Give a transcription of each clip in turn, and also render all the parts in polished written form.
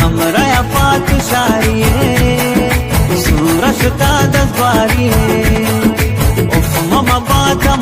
हमरा या पात शारिये सूरा शुता दसबारिये उफ ममा बात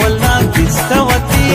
वला दस्तवती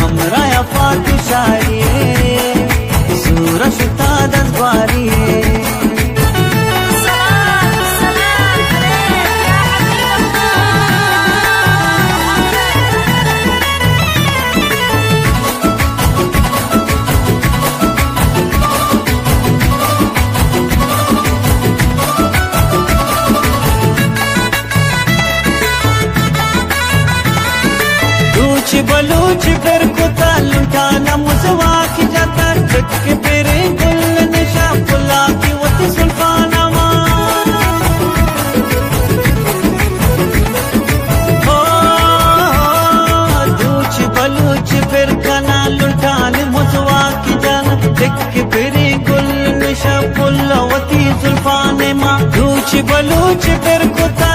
हमरा या पात शारिये सूरा शुता दसबारिये बलूच फिर कुता लुटाना मुझवा की जाता टक फिरे गुल निशा फुला की वती सुल्फाना दूच बलूच फिर कना लुटाने मुझवा की जाना टक फिरे गुल निशा फुला वती सुल्फाने माँ दूच बलूच फिर कुता